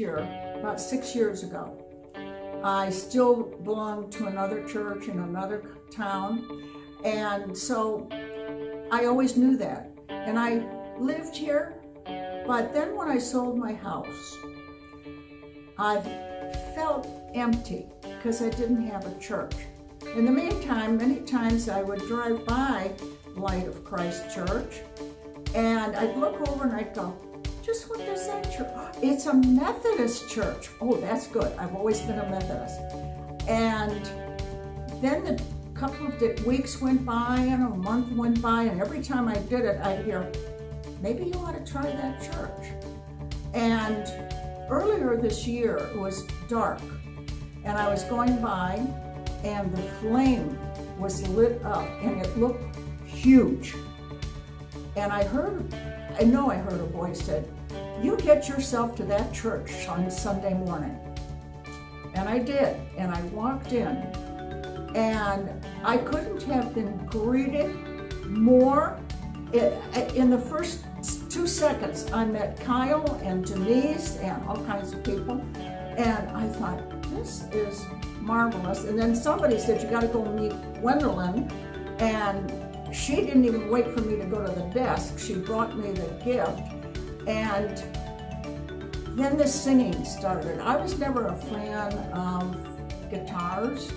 here about 6 years ago. I still belong to another church in another town, and so I always knew that. And I lived here, but then when I sold my house, I felt empty because I didn't have a church. In the meantime, many times I would drive by Light of Christ Church, and I'd look over and I'd go, just what is that church? It's a Methodist church. Oh, that's good. I've always been a Methodist. And then the couple of weeks went by and a month went by, and every time I did it, I'd hear, maybe you ought to try that church. And earlier this year, it was dark, and I was going by, and the flame was lit up, and it looked huge. And I know I heard a voice said, you get yourself to that church on Sunday morning. And I did, and I walked in, and I couldn't have been greeted more. In the first 2 seconds, I met Kyle and Denise and all kinds of people, and I thought, this is marvelous. And then somebody said, you gotta go meet Gwendolyn, and she didn't even wait for me to go to the desk. She brought me the gift, and then the singing started. I was never a fan of guitars,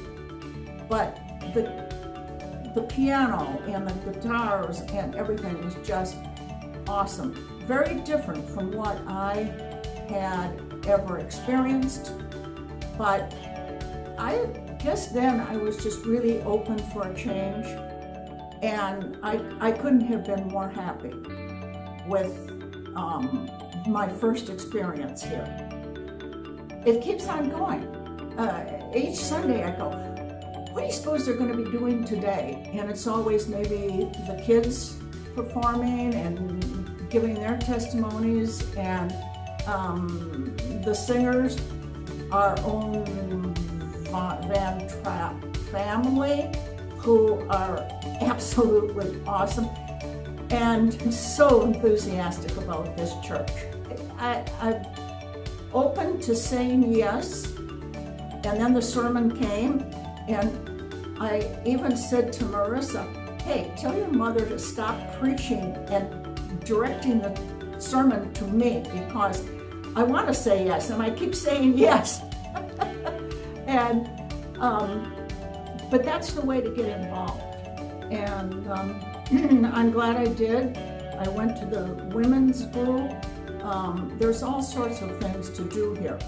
but the piano and the guitars and everything was just awesome. Very different from what I had ever experienced, but I guess then I was just really open for a change, and I couldn't have been more happy with my first experience here. It keeps on going. Each Sunday I go, what do you suppose they're going to be doing today? And it's always maybe the kids performing and giving their testimonies, and the singers, our own Van Trapp family, who are absolutely awesome. And I'm so enthusiastic about this church. I'm open to saying yes, and then the sermon came, and I even said to Marissa, hey, tell your mother to stop preaching and directing the sermon to me, because I want to say yes, and I keep saying yes. And but that's the way to get involved, and I'm glad I did. I went to the women's group. There's all sorts of things to do here,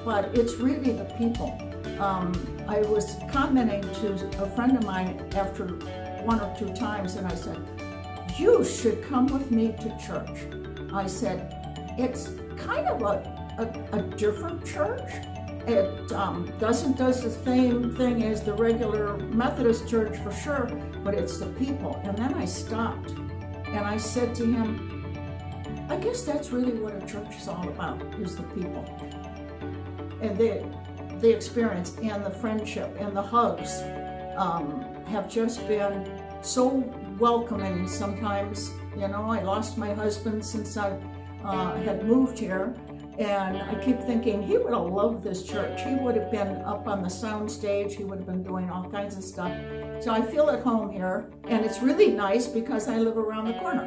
but it's really the people. I was commenting to a friend of mine after 1 or 2 times, and I said, you should come with me to church. I said, it's kind of a different church. It does the same thing as the regular Methodist church for sure, but it's the people. And then I stopped and I said to him, I guess that's really what a church is all about, is the people. And the experience and the friendship and the hugs have just been so welcoming. Sometimes, I lost my husband since I had moved here. And I keep thinking, he would have loved this church. He would have been up on the sound stage. He would have been doing all kinds of stuff. So I feel at home here. And it's really nice because I live around the corner.